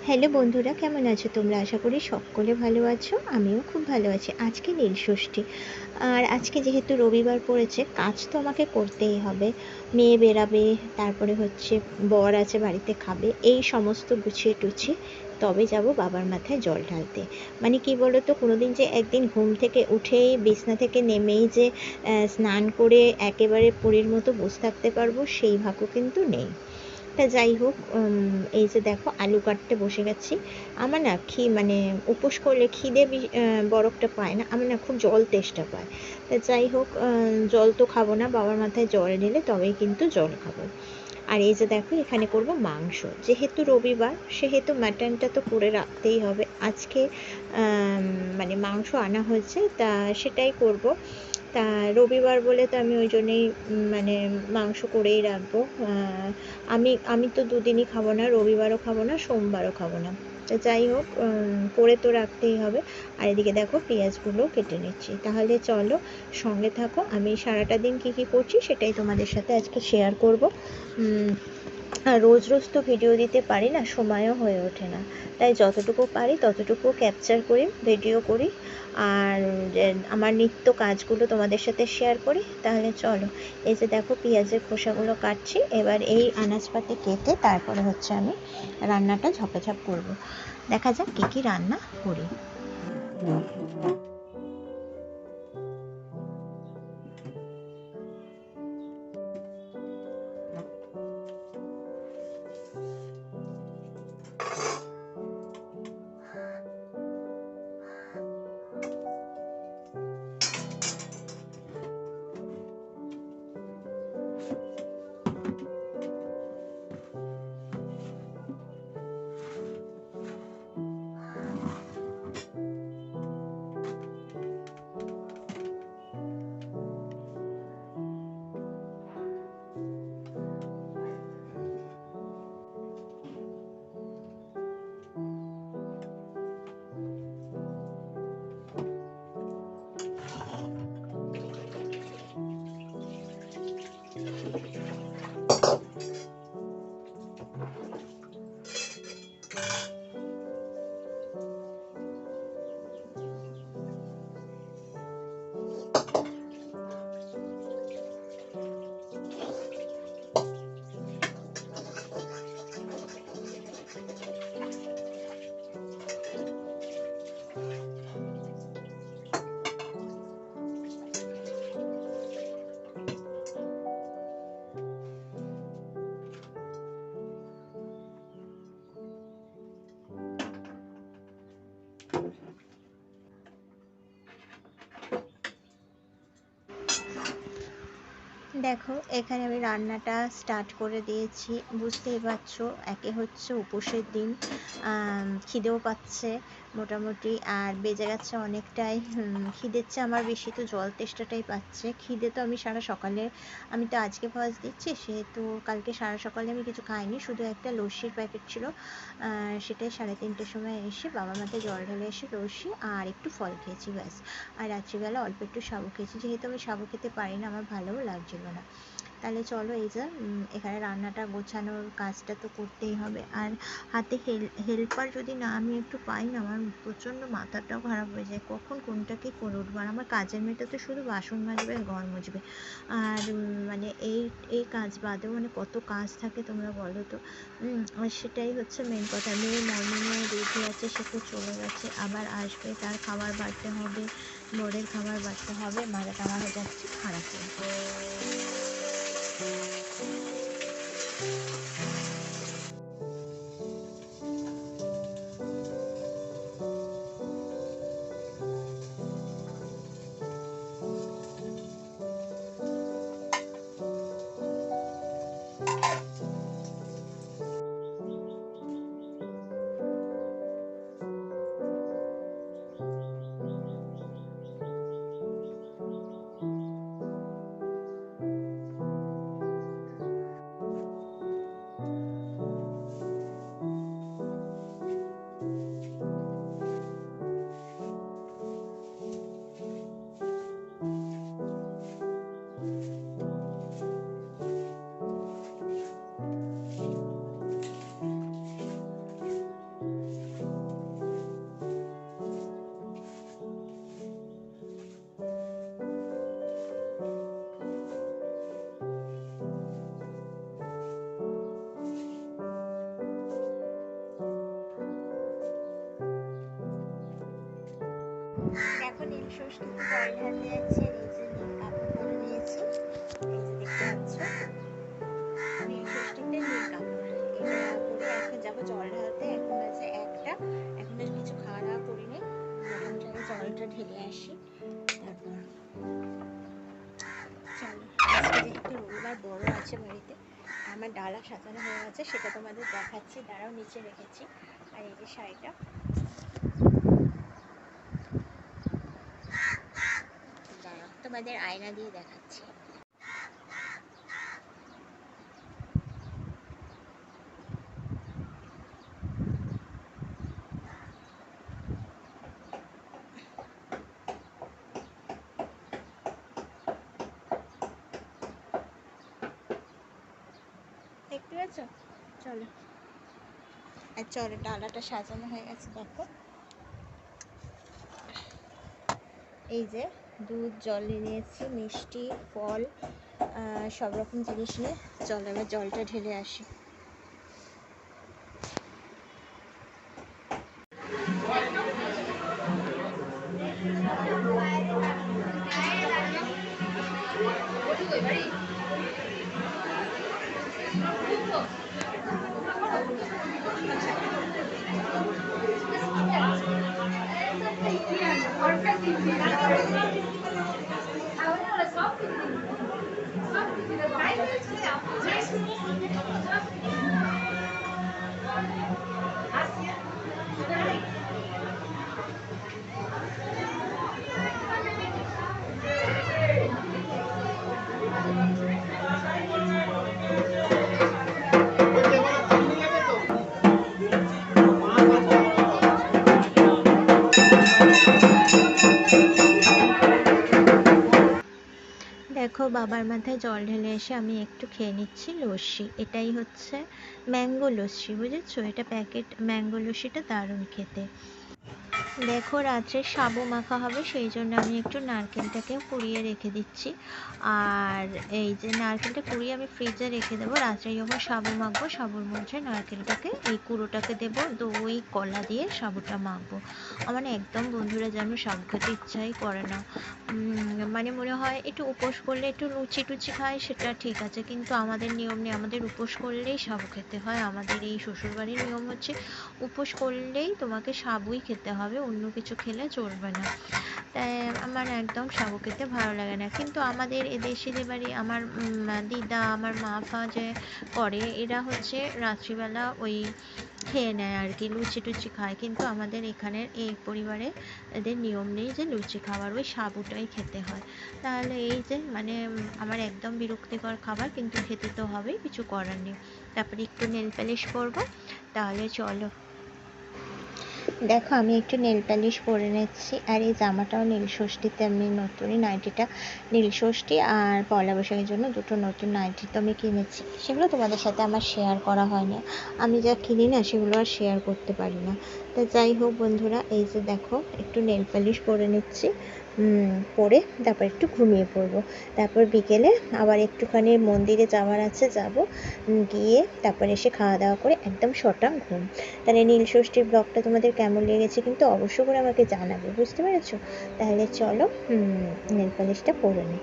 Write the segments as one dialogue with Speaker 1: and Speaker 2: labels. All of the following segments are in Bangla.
Speaker 1: হ্যালো বন্ধুরা, কেমন আছো তোমরা? আশা করি সকলে ভালো আছো। আমিও খুব ভালো আছি। আজকে নীলষষ্ঠী, আর আজকে যেহেতু রবিবার পড়েছে, কাজ তো আমাকে করতেই হবে। মেয়ে বেরাবে, তারপরে হচ্ছে বর আছে বাড়িতে, খাবে, এই সমস্ত গুছিয়ে টুছিয়ে তবে যাব বাবার মাথায় জল ঢালতে। মানে কি বলো তো, কোনোদিন যে একদিন ঘুম থেকে উঠেই বিছনা থেকে নেমেই যে স্নান করে একেবারে পরীর মতো বসে থাকতে পারবো, সেই ভাগ্য কিন্তু নেই। তা যাই হোক, এই যে দেখো আলু কাটতে বসে গেছি। আমার না মানে উপোস করলে খিদে বড় একটা পায় না, আমার না খুব জল তেষ্টা পায়। তা যাই হোক, জল তো খাবো না, বাবার মাথায় জল ঢেলে তবেই কিন্তু জল খাবো। আর এই যে দেখো, এখানে করব মাংস। যেহেতু রবিবার, সেহেতু মাটনটা তো করে রাখতেই হবে আজকে। মানে মাংস আনা হয়েছে, তা সেটাই করব। তা রবিবার বলে তো আমি ওই জন্যেই মানে মাংস করেই রাখবো। আমি আমি তো দুদিনই খাবো না, রবিবারও খাবো না, সোমবারও খাবো না। তো যাই হোক, করে তো রাখতেই হবে। আর এদিকে দেখো পেঁয়াজগুলো কেটে নিচ্ছি। তাহলে চলো, সঙ্গে থাকো। আমি সারাটা দিন কী কী করছি সেটাই তোমাদের সাথে আজকে শেয়ার করব। আর রোজ রোজ তো ভিডিও দিতে পারি না, সময়ও হয়ে ওঠে না। তাই যতটুকু পারি ততটুকু ক্যাপচার করি, ভিডিও করি। আর আমার নিত্য কাজগুলো তোমাদের সাথে শেয়ার করি। তাহলে চলো, এই যে দেখো পেঁয়াজের খোসাগুলো কাটছি। এবার এই আনাজপাতি কেটে তারপরে হচ্ছে আমি রান্নাটা ঝপাঝপ করব। দেখা যাক কী কী রান্না করি। দেখো, এখানে আমি রান্নাটা স্টার্ট করে দিয়েছি। বুঝতেই পারছো, একে হচ্ছে উপোসের দিন, খিদেও পাচ্ছে মোটামুটি, আর বেজে গেছে অনেকটাই। খিদের চেয়ে আমার বেশি তো জল তেষ্টাটাই পাচ্ছে। খিদে তো আমি সারা সকালে, আমি তো আজকে ফার্স্ট দিচ্ছি, সেহেতু কালকে সারা সকালে আমি কিছু খাইনি, শুধু একটা লস্যির প্যাকেট ছিল। সেটাই 3:30টার সময় এসে বাবার মাথায় জল ঢেলে এসে লস্যি আর একটু ফল খেয়েছি, ব্যাস। আর রাত্রিবেলা অল্প একটু সাবু খেয়েছি, যেহেতু আমি সাবু খেতে পারি না, আমার ভালোও লাগছিল না। তাহলে চলো, এই যে এখানে রান্নাটা গোছানোর কাজটা তো করতেই হবে। আর হাতে হেল্পার যদি না আমি একটু পাই না, আমার প্রচণ্ড মাথাটাও খারাপ হয়ে যায়, কখন কোনটা কি করে উঠবো। আর আমার কাজের মেয়েটা তো শুধু বাসন মাজবে আর ঘর মুছবে। আর মানে এই এই কাজ বাদেও মানে কত কাজ থাকে তোমরা বলো তো। আর সেটাই হচ্ছে মেন কথা। মেয়ে মর্নিংয়ে ডিউটি আছে, সে তো চলে গেছে, আবার আসবে, তার খাবার বাড়তে হবে, বরের খাবার বাড়তে হবে, মাথাটা আমার হয়ে যাচ্ছে খারাপ হয়ে। এখন নীল ষষ্ঠীতে জল ঢালতে যাচ্ছি, আর এই যে নীল কাপড় পরে নিয়েছি, এই যে দেখতে পাচ্ছ নীল ষষ্ঠীতে নীল কাপড়, এটা পরে এখন যাবো জল ঢালতে। এখন আছে একটা, এখন আর কিছু খাওয়া দাওয়া করিনি, মোটামুটি আগে জলটা ঢেলে আসি তারপর চলো। আজকে যেহেতু রবিবার বড় আছে বাড়িতে, আমার ডালা সাজানো হয়ে গেছে, সেটা তোমাদের দেখাচ্ছি, দাঁড়াও নিচে রেখেছি। আর এই যে শাড়িটা, দাঁড়াও তোমাদের আয়না দিয়ে দেখাচ্ছি। দেখতে পাচ্ছ? চলো, আর চলো, ডালাটা সাজানো হয়ে গেছে দেখো। এই যে দুধ, জল নিয়েছি, মিষ্টি, ফল, সব রকম জিনিস নিয়ে চলো এবার জলটা ঢেলে আসি। দেখো বাবার মাথায় জল ঢেলে এসে আমি একটু খেয়ে নিচ্ছি লস্যি। এটাই হচ্ছে ম্যাঙ্গো লস্যি, বুঝেছো? এটা প্যাকেট ম্যাঙ্গো লস্যিটা দারুণ খেতে। দেখো রাত্রে সাবু মাখা হবে, সেই জন্য আমি একটু নারকেলটাকে কুড়িয়ে রেখে দিচ্ছি। আর এই যে নারকেলটা কুড়িয়ে আমি ফ্রিজে রেখে দেবো, রাত্রে যখন সাবু মাখবো সাবুর মধ্যে নারকেলটাকে, এই কুড়োটাকে দেবো, দই কলা দিয়ে সাবুটা মাখবো। আমার একদম বন্ধুরা যেন সাবু খেতে ইচ্ছাই করে না। মানে মনে হয় একটু উপোস করলে একটু লুচি টুচি খায় সেটা ঠিক আছে, কিন্তু আমাদের নিয়ম নেই, আমাদের উপোস করলেই সাবু খেতে হয়। আমাদের এই শ্বশুরবাড়ির নিয়ম হচ্ছে উপোস করলেই তোমাকে সাবুই খেতে হবে, অন্য কিছু খেলে চলবে না। তাই আমার একদম সাবু খেতে ভালো লাগে না। কিন্তু আমাদের এদেশে যে বাড়ি আমার দিদা, আমার মা ফা যে করে, এরা হচ্ছে রাত্রিবেলা ওই খেয়ে নেয় আর কি, লুচি টুচি খায়। কিন্তু আমাদের এখানের এই পরিবারে এদের নিয়ম নেই যে লুচি খাবার, ওই সাবুটাই খেতে হয়। তাহলে এই যে মানে আমার একদম বিরক্তিকর খাবার, কিন্তু খেতে তো হবেই, কিছু করার নেই। তারপরে একটু নেল পালিশ করবো। তাহলে চলো, দেখো আমি একটু নেল পালিশ পরে নিচ্ছি। আর এই জামাটাও নীল ষষ্ঠীতে আমি নতুনই, নাইটিটা নীল ষষ্ঠী আর পয়লা বৈশাখের জন্য দুটো নতুন নাইটি তো আমি কিনেছি, সেগুলো তোমাদের সাথে আমার শেয়ার করা হয়নি। আমি যা কিনি না সেগুলো আর শেয়ার করতে পারি না। তা যাই হোক বন্ধুরা, এই যে দেখো একটু নেল পালিশ পরে নিচ্ছি, পরে তারপর একটু ঘুমিয়ে পড়বো। তারপর বিকেলে আবার একটুখানি মন্দিরে যাওয়ার আছে, যাব, গিয়ে তারপর এসে খাওয়া দাওয়া করে একদম শটাং ঘুম। তাহলে নীল ষষ্ঠীর ব্লগটা তোমাদের কেমন লেগেছে কিন্তু অবশ্য করে আমাকে জানাবে, বুঝতে পেরেছো? তাহলে চলো নেল পালিশটা পরে নিই।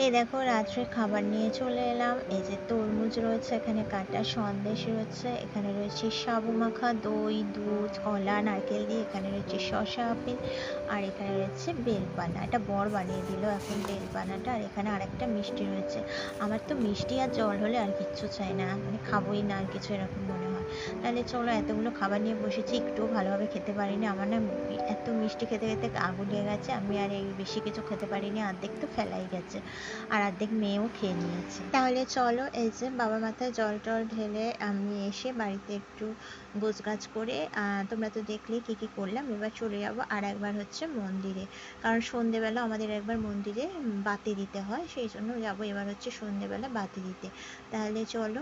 Speaker 1: এই দেখো রাত্রে খাবার নিয়ে চলে এলাম। এই যে তরমুজ রয়েছে, এখানে কাটা সন্দেশ রয়েছে, এখানে রয়েছে সাবু মাখা, দই, দুধ, কলা, নারকেল দিয়ে, এখানে রয়েছে শসা আপেল, আর এখানে রয়েছে বেলপানা। এটা বর বানিয়ে দিল এখন বেলপানাটা। আর এখানে আরেকটা মিষ্টি রয়েছে। আমার তো মিষ্টি আর জল হলে আর কিচ্ছু চাই না, মানে খাবোই না আর কিছু, এরকম মনে হয়। তাহলে চলো, এতগুলো খাবার নিয়ে বসেছি, একটুও ভালোভাবে খেতে পারিনি। আমার না এত মিষ্টি খেতে খেতে গা গুলিয়ে গেছে, আমি আর এই বেশি কিছু খেতে পারিনি, অর্ধেক তো ফেলাই গেছে, আর অর্ধেক মেয়েও খেয়ে নিয়েছে। তাহলে চলো, এই যে বাবার মাথায় জল টল ঢেলে আমি এসে বাড়িতে একটু গোছগাছ করে, তোমরা তো দেখলে কি কি করলাম। এবার চলে যাবো আর একবার হচ্ছে মন্দিরে, কারণ সন্ধেবেলা আমাদের একবার মন্দিরে বাতি দিতে হয়, সেই জন্য যাবো এবার হচ্ছে সন্ধেবেলা বাতি দিতে। তাহলে চলো,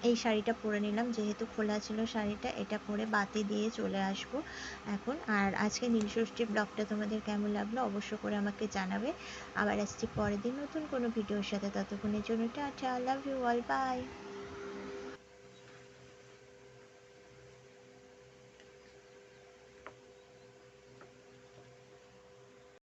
Speaker 1: এই শাড়িটা পরে নিলাম, যেহেতু খোলা ছিল শাড়িটা, এটা পরে বাতি দিয়ে চলে আসবো এখন। আর আজকে নীলষষ্ঠী ব্লগটা তোমাদের কেমন লাগলো অবশ্য করে আমাকে জানাবে। আবার আসছি পরের দিন নতুন কোনো ভিডিওর সাথে, ততক্ষণের জন্য tata, love you all, by.